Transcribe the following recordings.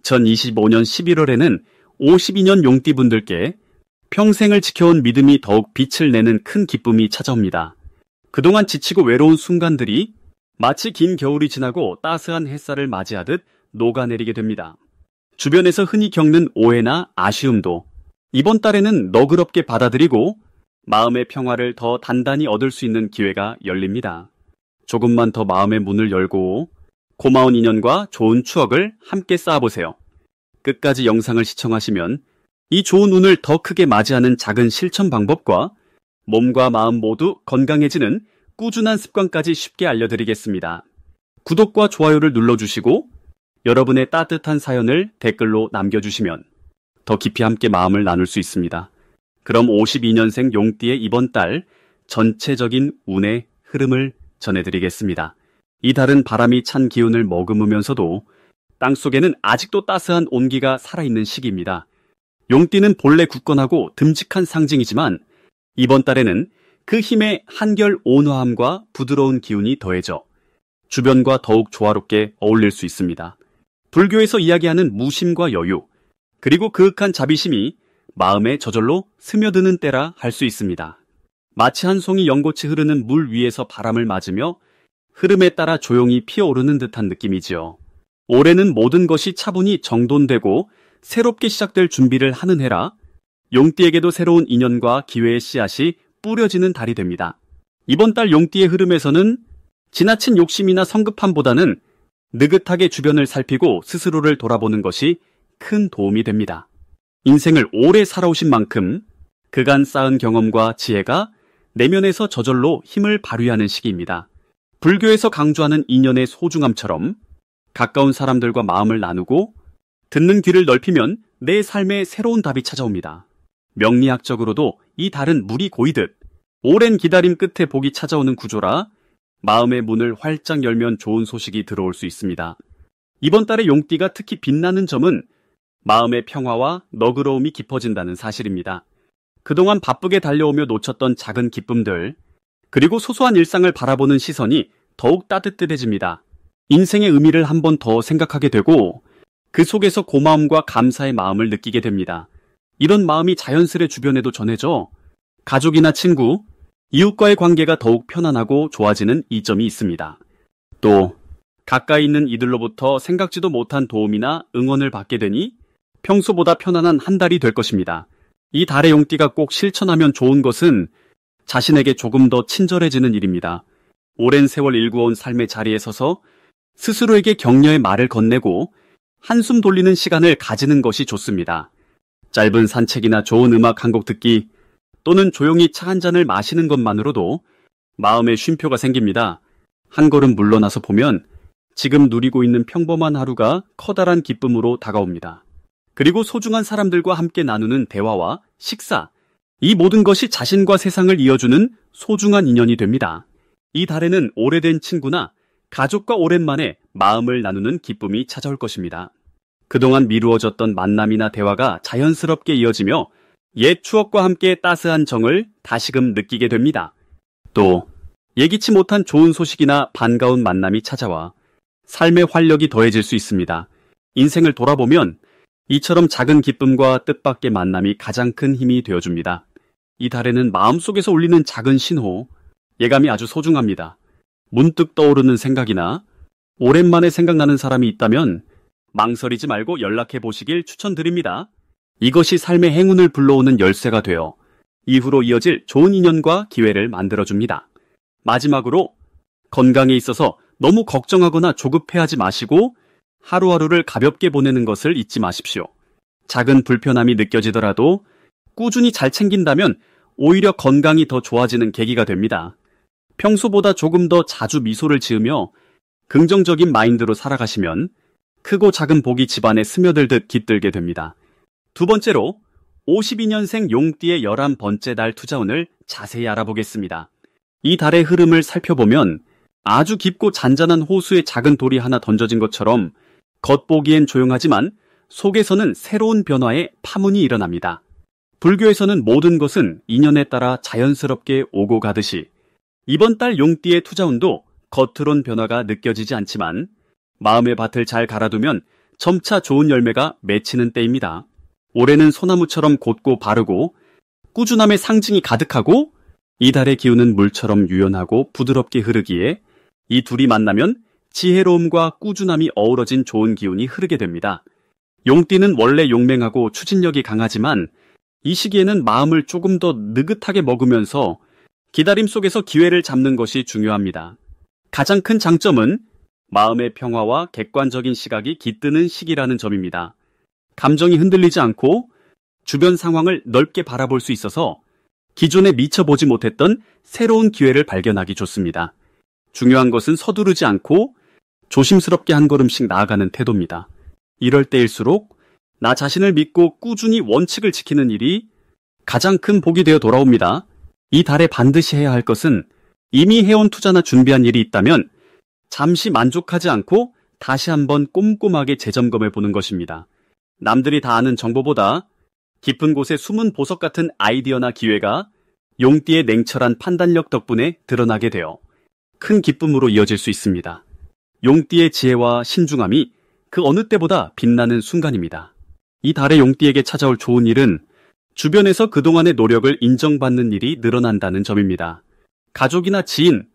2025년 11월에는 52년 용띠분들께 평생을 지켜온 믿음이 더욱 빛을 내는 큰 기쁨이 찾아옵니다. 그동안 지치고 외로운 순간들이 마치 긴 겨울이 지나고 따스한 햇살을 맞이하듯 녹아내리게 됩니다. 주변에서 흔히 겪는 오해나 아쉬움도 이번 달에는 너그럽게 받아들이고 마음의 평화를 더 단단히 얻을 수 있는 기회가 열립니다. 조금만 더 마음의 문을 열고 고마운 인연과 좋은 추억을 함께 쌓아보세요. 끝까지 영상을 시청하시면 이 좋은 운을 더 크게 맞이하는 작은 실천 방법과 몸과 마음 모두 건강해지는 꾸준한 습관까지 쉽게 알려드리겠습니다. 구독과 좋아요를 눌러주시고 여러분의 따뜻한 사연을 댓글로 남겨주시면 더 깊이 함께 마음을 나눌 수 있습니다. 그럼 52년생 용띠의 이번 달 전체적인 운의 흐름을 전해드리겠습니다. 이 달은 바람이 찬 기운을 머금으면서도 땅속에는 아직도 따스한 온기가 살아있는 시기입니다. 용띠는 본래 굳건하고 듬직한 상징이지만 이번 달에는 그 힘에 한결 온화함과 부드러운 기운이 더해져 주변과 더욱 조화롭게 어울릴 수 있습니다. 불교에서 이야기하는 무심과 여유, 그리고 그윽한 자비심이 마음에 저절로 스며드는 때라 할 수 있습니다. 마치 한 송이 연꽃이 흐르는 물 위에서 바람을 맞으며 흐름에 따라 조용히 피어오르는 듯한 느낌이지요. 올해는 모든 것이 차분히 정돈되고 새롭게 시작될 준비를 하는 해라 용띠에게도 새로운 인연과 기회의 씨앗이 뿌려지는 달이 됩니다. 이번 달 용띠의 흐름에서는 지나친 욕심이나 성급함보다는 느긋하게 주변을 살피고 스스로를 돌아보는 것이 큰 도움이 됩니다. 인생을 오래 살아오신 만큼 그간 쌓은 경험과 지혜가 내면에서 저절로 힘을 발휘하는 시기입니다. 불교에서 강조하는 인연의 소중함처럼 가까운 사람들과 마음을 나누고 듣는 귀를 넓히면 내 삶에 새로운 답이 찾아옵니다. 명리학적으로도 이 달은 물이 고이듯 오랜 기다림 끝에 복이 찾아오는 구조라 마음의 문을 활짝 열면 좋은 소식이 들어올 수 있습니다. 이번 달의 용띠가 특히 빛나는 점은 마음의 평화와 너그러움이 깊어진다는 사실입니다. 그동안 바쁘게 달려오며 놓쳤던 작은 기쁨들, 그리고 소소한 일상을 바라보는 시선이 더욱 따뜻해집니다. 인생의 의미를 한 번 더 생각하게 되고 그 속에서 고마움과 감사의 마음을 느끼게 됩니다. 이런 마음이 자연스레 주변에도 전해져 가족이나 친구, 이웃과의 관계가 더욱 편안하고 좋아지는 이점이 있습니다. 또 가까이 있는 이들로부터 생각지도 못한 도움이나 응원을 받게 되니 평소보다 편안한 한 달이 될 것입니다. 이 달의 용띠가 꼭 실천하면 좋은 것은 자신에게 조금 더 친절해지는 일입니다. 오랜 세월 일구어온 삶의 자리에 서서 스스로에게 격려의 말을 건네고 한숨 돌리는 시간을 가지는 것이 좋습니다. 짧은 산책이나 좋은 음악 한 곡 듣기 또는 조용히 차 한 잔을 마시는 것만으로도 마음의 쉼표가 생깁니다. 한 걸음 물러나서 보면 지금 누리고 있는 평범한 하루가 커다란 기쁨으로 다가옵니다. 그리고 소중한 사람들과 함께 나누는 대화와 식사, 이 모든 것이 자신과 세상을 이어주는 소중한 인연이 됩니다. 이 달에는 오래된 친구나 가족과 오랜만에 마음을 나누는 기쁨이 찾아올 것입니다. 그동안 미루어졌던 만남이나 대화가 자연스럽게 이어지며 옛 추억과 함께 따스한 정을 다시금 느끼게 됩니다. 또 예기치 못한 좋은 소식이나 반가운 만남이 찾아와 삶의 활력이 더해질 수 있습니다. 인생을 돌아보면 이처럼 작은 기쁨과 뜻밖의 만남이 가장 큰 힘이 되어줍니다. 이 달에는 마음속에서 울리는 작은 신호, 예감이 아주 소중합니다. 문득 떠오르는 생각이나 오랜만에 생각나는 사람이 있다면 망설이지 말고 연락해 보시길 추천드립니다. 이것이 삶의 행운을 불러오는 열쇠가 되어 이후로 이어질 좋은 인연과 기회를 만들어줍니다. 마지막으로 건강에 있어서 너무 걱정하거나 조급해하지 마시고 하루하루를 가볍게 보내는 것을 잊지 마십시오. 작은 불편함이 느껴지더라도 꾸준히 잘 챙긴다면 오히려 건강이 더 좋아지는 계기가 됩니다. 평소보다 조금 더 자주 미소를 지으며 긍정적인 마인드로 살아가시면 크고 작은 복이 집안에 스며들듯 깃들게 됩니다. 두 번째로 52년생 용띠의 11번째 달 투자운을 자세히 알아보겠습니다. 이 달의 흐름을 살펴보면 아주 깊고 잔잔한 호수에 작은 돌이 하나 던져진 것처럼 겉보기엔 조용하지만 속에서는 새로운 변화의 파문이 일어납니다. 불교에서는 모든 것은 인연에 따라 자연스럽게 오고 가듯이 이번 달 용띠의 투자운도 겉으론 변화가 느껴지지 않지만 마음의 밭을 잘 갈아두면 점차 좋은 열매가 맺히는 때입니다. 올해는 소나무처럼 곧고 바르고 꾸준함의 상징이 가득하고 이달의 기운은 물처럼 유연하고 부드럽게 흐르기에 이 둘이 만나면 지혜로움과 꾸준함이 어우러진 좋은 기운이 흐르게 됩니다. 용띠는 원래 용맹하고 추진력이 강하지만 이 시기에는 마음을 조금 더 느긋하게 먹으면서 기다림 속에서 기회를 잡는 것이 중요합니다. 가장 큰 장점은 마음의 평화와 객관적인 시각이 깃드는 시기라는 점입니다. 감정이 흔들리지 않고 주변 상황을 넓게 바라볼 수 있어서 기존에 미쳐보지 못했던 새로운 기회를 발견하기 좋습니다. 중요한 것은 서두르지 않고 조심스럽게 한 걸음씩 나아가는 태도입니다. 이럴 때일수록 나 자신을 믿고 꾸준히 원칙을 지키는 일이 가장 큰 복이 되어 돌아옵니다. 이 달에 반드시 해야 할 것은 이미 해온 투자나 준비한 일이 있다면 잠시 만족하지 않고 다시 한번 꼼꼼하게 재점검해 보는 것입니다. 남들이 다 아는 정보보다 깊은 곳에 숨은 보석 같은 아이디어나 기회가 용띠의 냉철한 판단력 덕분에 드러나게 되어 큰 기쁨으로 이어질 수 있습니다. 용띠의 지혜와 신중함이 그 어느 때보다 빛나는 순간입니다. 이 달의 용띠에게 찾아올 좋은 일은 주변에서 그동안의 노력을 인정받는 일이 늘어난다는 점입니다. 가족이나 지인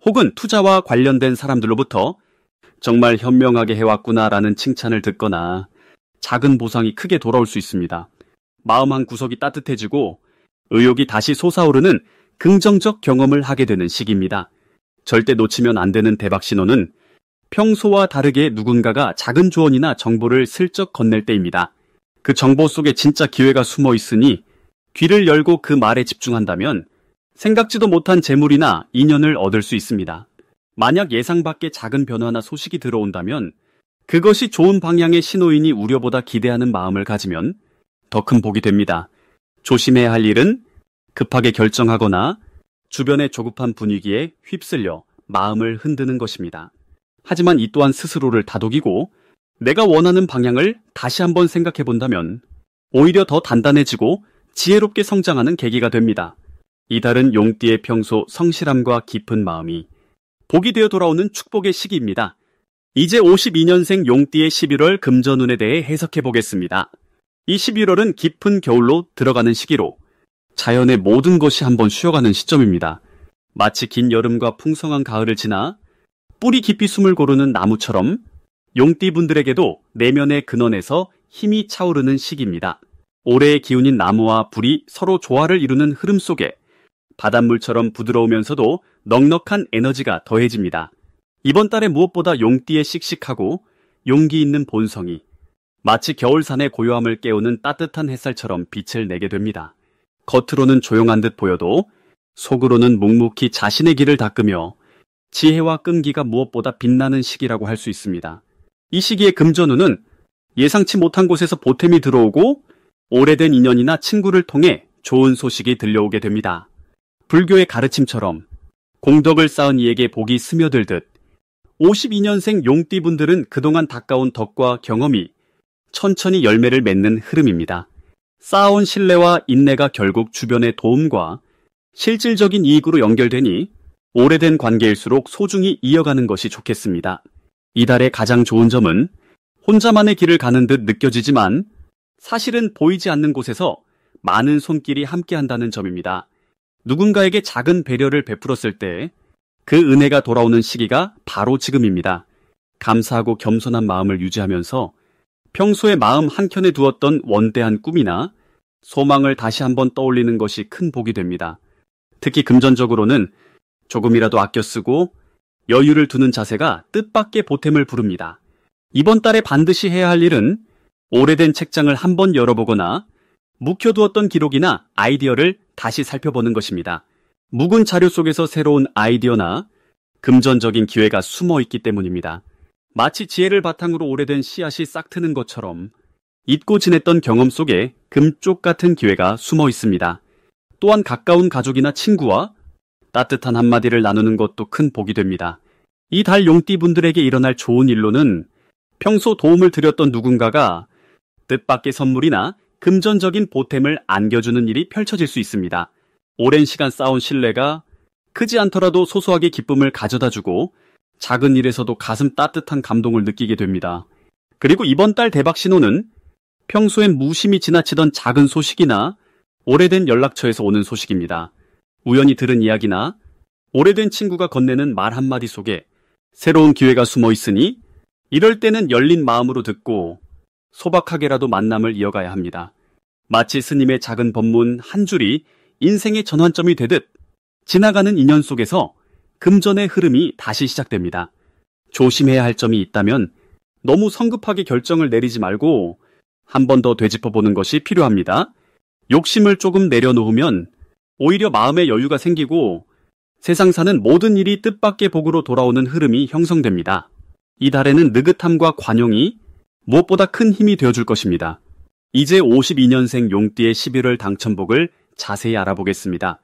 혹은 투자와 관련된 사람들로부터 정말 현명하게 해왔구나라는 칭찬을 듣거나 작은 보상이 크게 돌아올 수 있습니다. 마음 한 구석이 따뜻해지고 의욕이 다시 솟아오르는 긍정적 경험을 하게 되는 시기입니다. 절대 놓치면 안 되는 대박 신호는 평소와 다르게 누군가가 작은 조언이나 정보를 슬쩍 건넬 때입니다. 그 정보 속에 진짜 기회가 숨어 있으니 귀를 열고 그 말에 집중한다면 생각지도 못한 재물이나 인연을 얻을 수 있습니다. 만약 예상 밖의 작은 변화나 소식이 들어온다면 그것이 좋은 방향의 신호이니 우려보다 기대하는 마음을 가지면 더 큰 복이 됩니다. 조심해야 할 일은 급하게 결정하거나 주변의 조급한 분위기에 휩쓸려 마음을 흔드는 것입니다. 하지만 이 또한 스스로를 다독이고 내가 원하는 방향을 다시 한번 생각해 본다면 오히려 더 단단해지고 지혜롭게 성장하는 계기가 됩니다. 이달은 용띠의 평소 성실함과 깊은 마음이 복이 되어 돌아오는 축복의 시기입니다. 이제 52년생 용띠의 11월 금전운에 대해 해석해 보겠습니다. 이 11월은 깊은 겨울로 들어가는 시기로 자연의 모든 것이 한번 쉬어가는 시점입니다. 마치 긴 여름과 풍성한 가을을 지나 뿌리 깊이 숨을 고르는 나무처럼 용띠분들에게도 내면의 근원에서 힘이 차오르는 시기입니다. 올해의 기운인 나무와 불이 서로 조화를 이루는 흐름 속에 바닷물처럼 부드러우면서도 넉넉한 에너지가 더해집니다. 이번 달에 무엇보다 용띠의 씩씩하고 용기 있는 본성이 마치 겨울산의 고요함을 깨우는 따뜻한 햇살처럼 빛을 내게 됩니다. 겉으로는 조용한 듯 보여도 속으로는 묵묵히 자신의 길을 닦으며 지혜와 끈기가 무엇보다 빛나는 시기라고 할 수 있습니다. 이 시기의 금전운은 예상치 못한 곳에서 보탬이 들어오고 오래된 인연이나 친구를 통해 좋은 소식이 들려오게 됩니다. 불교의 가르침처럼 공덕을 쌓은 이에게 복이 스며들듯 52년생 용띠분들은 그동안 닦아온 덕과 경험이 천천히 열매를 맺는 흐름입니다. 쌓아온 신뢰와 인내가 결국 주변의 도움과 실질적인 이익으로 연결되니 오래된 관계일수록 소중히 이어가는 것이 좋겠습니다. 이달의 가장 좋은 점은 혼자만의 길을 가는 듯 느껴지지만 사실은 보이지 않는 곳에서 많은 손길이 함께한다는 점입니다. 누군가에게 작은 배려를 베풀었을 때 그 은혜가 돌아오는 시기가 바로 지금입니다. 감사하고 겸손한 마음을 유지하면서 평소에 마음 한켠에 두었던 원대한 꿈이나 소망을 다시 한번 떠올리는 것이 큰 복이 됩니다. 특히 금전적으로는 조금이라도 아껴 쓰고 여유를 두는 자세가 뜻밖의 보탬을 부릅니다. 이번 달에 반드시 해야 할 일은 오래된 책장을 한번 열어보거나 묵혀두었던 기록이나 아이디어를 다시 살펴보는 것입니다. 묵은 자료 속에서 새로운 아이디어나 금전적인 기회가 숨어 있기 때문입니다. 마치 지혜를 바탕으로 오래된 씨앗이 싹 트는 것처럼 잊고 지냈던 경험 속에 금쪽 같은 기회가 숨어 있습니다. 또한 가까운 가족이나 친구와 따뜻한 한마디를 나누는 것도 큰 복이 됩니다. 이 달 용띠분들에게 일어날 좋은 일로는 평소 도움을 드렸던 누군가가 뜻밖의 선물이나 금전적인 보탬을 안겨주는 일이 펼쳐질 수 있습니다. 오랜 시간 쌓아온 신뢰가 크지 않더라도 소소하게 기쁨을 가져다주고 작은 일에서도 가슴 따뜻한 감동을 느끼게 됩니다. 그리고 이번 달 대박 신호는 평소엔 무심히 지나치던 작은 소식이나 오래된 연락처에서 오는 소식입니다. 우연히 들은 이야기나 오래된 친구가 건네는 말 한마디 속에 새로운 기회가 숨어 있으니 이럴 때는 열린 마음으로 듣고 소박하게라도 만남을 이어가야 합니다. 마치 스님의 작은 법문 한 줄이 인생의 전환점이 되듯 지나가는 인연 속에서 금전의 흐름이 다시 시작됩니다. 조심해야 할 점이 있다면 너무 성급하게 결정을 내리지 말고 한 번 더 되짚어보는 것이 필요합니다. 욕심을 조금 내려놓으면 오히려 마음의 여유가 생기고 세상 사는 모든 일이 뜻밖의 복으로 돌아오는 흐름이 형성됩니다. 이 달에는 느긋함과 관용이 무엇보다 큰 힘이 되어줄 것입니다. 이제 52년생 용띠의 11월 당첨복을 자세히 알아보겠습니다.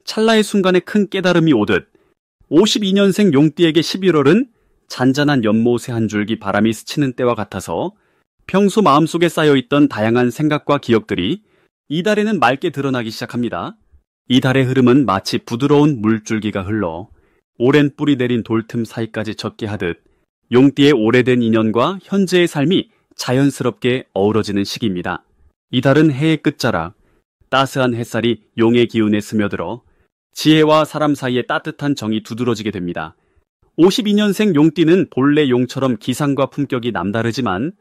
찰나의 순간에 큰 깨달음이 오듯 52년생 용띠에게 11월은 잔잔한 연못의 한 줄기 바람이 스치는 때와 같아서 평소 마음속에 쌓여있던 다양한 생각과 기억들이 이 달에는 맑게 드러나기 시작합니다. 이 달의 흐름은 마치 부드러운 물줄기가 흘러 오랜 뿌리 내린 돌틈 사이까지 젖게 하듯 용띠의 오래된 인연과 현재의 삶이 자연스럽게 어우러지는 시기입니다. 이 달은 해의 끝자락, 따스한 햇살이 용의 기운에 스며들어 지혜와 사람 사이의 따뜻한 정이 두드러지게 됩니다. 52년생 용띠는 본래 용처럼 기상과 품격이 남다르지만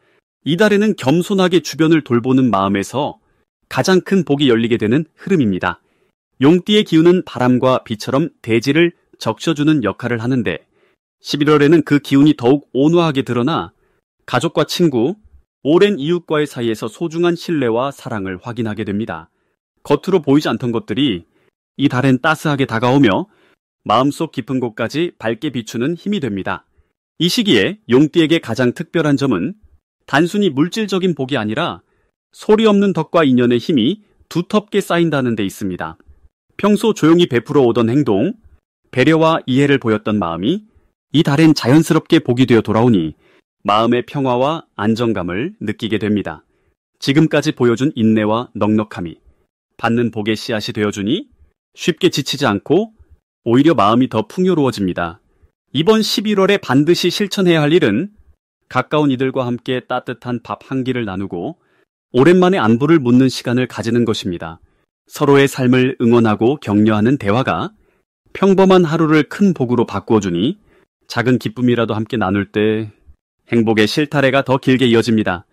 이 달에는 겸손하게 주변을 돌보는 마음에서 가장 큰 복이 열리게 되는 흐름입니다. 용띠의 기운은 바람과 비처럼 대지를 적셔주는 역할을 하는데 11월에는 그 기운이 더욱 온화하게 드러나 가족과 친구, 오랜 이웃과의 사이에서 소중한 신뢰와 사랑을 확인하게 됩니다. 겉으로 보이지 않던 것들이 이 달엔 따스하게 다가오며 마음속 깊은 곳까지 밝게 비추는 힘이 됩니다. 이 시기에 용띠에게 가장 특별한 점은 단순히 물질적인 복이 아니라 소리 없는 덕과 인연의 힘이 두텁게 쌓인다는 데 있습니다. 평소 조용히 베풀어 오던 행동, 배려와 이해를 보였던 마음이 이 달엔 자연스럽게 복이 되어 돌아오니 마음의 평화와 안정감을 느끼게 됩니다. 지금까지 보여준 인내와 넉넉함이 받는 복의 씨앗이 되어주니 쉽게 지치지 않고 오히려 마음이 더 풍요로워집니다. 이번 11월에 반드시 실천해야 할 일은 가까운 이들과 함께 따뜻한 밥 한 끼를 나누고 오랜만에 안부를 묻는 시간을 가지는 것입니다. 서로의 삶을 응원하고 격려하는 대화가 평범한 하루를 큰 복으로 바꾸어주니 작은 기쁨이라도 함께 나눌 때 행복의 실타래가 더 길게 이어집니다.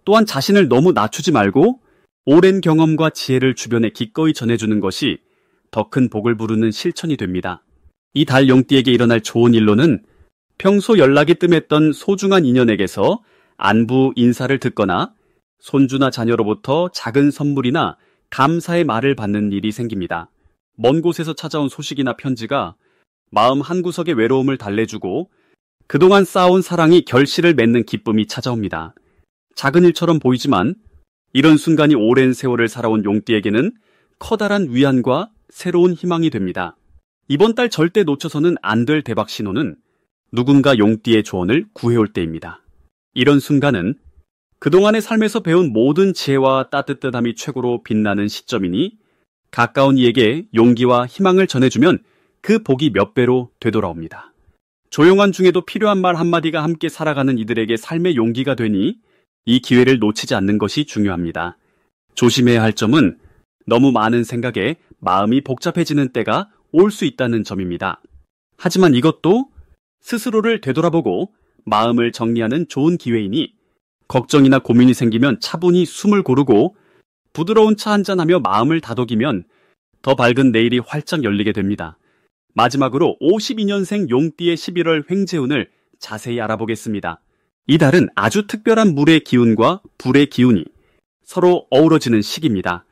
또한 자신을 너무 낮추지 말고 오랜 경험과 지혜를 주변에 기꺼이 전해주는 것이 더 큰 복을 부르는 실천이 됩니다. 이 달 용띠에게 일어날 좋은 일로는 평소 연락이 뜸했던 소중한 인연에게서 안부 인사를 듣거나 손주나 자녀로부터 작은 선물이나 감사의 말을 받는 일이 생깁니다. 먼 곳에서 찾아온 소식이나 편지가 마음 한구석의 외로움을 달래주고 그동안 쌓아온 사랑이 결실을 맺는 기쁨이 찾아옵니다. 작은 일처럼 보이지만 이런 순간이 오랜 세월을 살아온 용띠에게는 커다란 위안과 새로운 희망이 됩니다. 이번 달 절대 놓쳐서는 안 될 대박 신호는 누군가 용띠의 조언을 구해올 때입니다. 이런 순간은 그동안의 삶에서 배운 모든 지혜와 따뜻함이 최고로 빛나는 시점이니 가까운 이에게 용기와 희망을 전해주면 그 복이 몇 배로 되돌아옵니다. 조용한 중에도 필요한 말 한마디가 함께 살아가는 이들에게 삶의 용기가 되니 이 기회를 놓치지 않는 것이 중요합니다. 조심해야 할 점은 너무 많은 생각에 마음이 복잡해지는 때가 올 수 있다는 점입니다. 하지만 이것도 스스로를 되돌아보고 마음을 정리하는 좋은 기회이니 걱정이나 고민이 생기면 차분히 숨을 고르고 부드러운 차 한잔하며 마음을 다독이면 더 밝은 내일이 활짝 열리게 됩니다. 마지막으로 52년생 용띠의 11월 횡재운을 자세히 알아보겠습니다. 이 달은 아주 특별한 물의 기운과 불의 기운이 서로 어우러지는 시기입니다.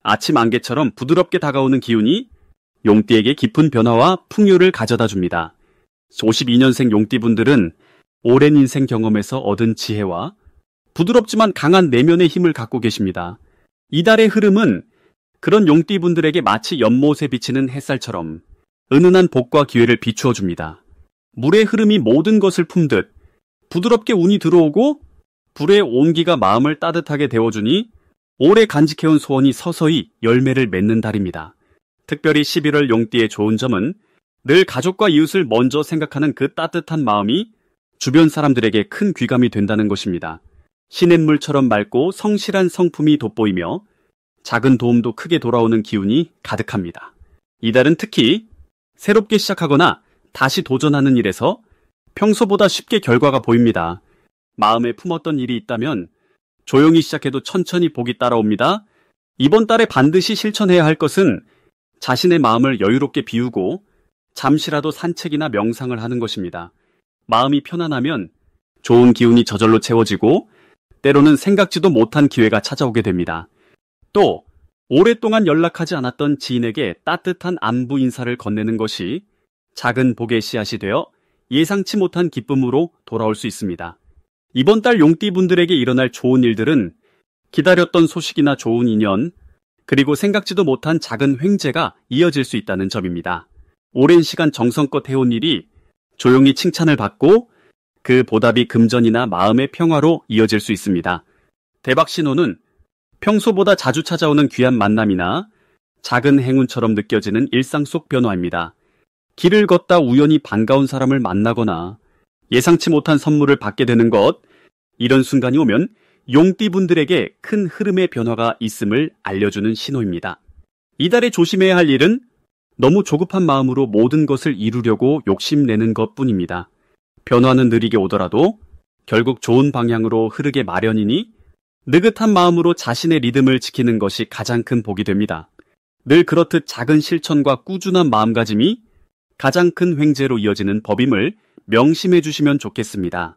아침 안개처럼 부드럽게 다가오는 기운이 용띠에게 깊은 변화와 풍요를 가져다 줍니다. 52년생 용띠분들은 오랜 인생 경험에서 얻은 지혜와 부드럽지만 강한 내면의 힘을 갖고 계십니다. 이달의 흐름은 그런 용띠분들에게 마치 연못에 비치는 햇살처럼 은은한 복과 기회를 비추어 줍니다. 물의 흐름이 모든 것을 품듯 부드럽게 운이 들어오고 불의 온기가 마음을 따뜻하게 데워주니 오래 간직해온 소원이 서서히 열매를 맺는 달입니다. 특별히 11월 용띠의 좋은 점은 늘 가족과 이웃을 먼저 생각하는 그 따뜻한 마음이 주변 사람들에게 큰 귀감이 된다는 것입니다. 시냇물처럼 맑고 성실한 성품이 돋보이며 작은 도움도 크게 돌아오는 기운이 가득합니다. 이달은 특히 새롭게 시작하거나 다시 도전하는 일에서 평소보다 쉽게 결과가 보입니다. 마음에 품었던 일이 있다면 조용히 시작해도 천천히 복이 따라옵니다. 이번 달에 반드시 실천해야 할 것은 자신의 마음을 여유롭게 비우고 잠시라도 산책이나 명상을 하는 것입니다. 마음이 편안하면 좋은 기운이 저절로 채워지고 때로는 생각지도 못한 기회가 찾아오게 됩니다. 또 오랫동안 연락하지 않았던 지인에게 따뜻한 안부 인사를 건네는 것이 작은 복의 씨앗이 되어 예상치 못한 기쁨으로 돌아올 수 있습니다. 이번 달 용띠분들에게 일어날 좋은 일들은 기다렸던 소식이나 좋은 인연, 그리고 생각지도 못한 작은 횡재가 이어질 수 있다는 점입니다. 오랜 시간 정성껏 해온 일이 조용히 칭찬을 받고 그 보답이 금전이나 마음의 평화로 이어질 수 있습니다. 대박 신호는 평소보다 자주 찾아오는 귀한 만남이나 작은 행운처럼 느껴지는 일상 속 변화입니다. 길을 걷다 우연히 반가운 사람을 만나거나 예상치 못한 선물을 받게 되는 것, 이런 순간이 오면 용띠분들에게 큰 흐름의 변화가 있음을 알려주는 신호입니다. 이달에 조심해야 할 일은 너무 조급한 마음으로 모든 것을 이루려고 욕심내는 것뿐입니다. 변화는 느리게 오더라도 결국 좋은 방향으로 흐르게 마련이니 느긋한 마음으로 자신의 리듬을 지키는 것이 가장 큰 복이 됩니다. 늘 그렇듯 작은 실천과 꾸준한 마음가짐이 가장 큰 횡재로 이어지는 법임을 명심해 주시면 좋겠습니다.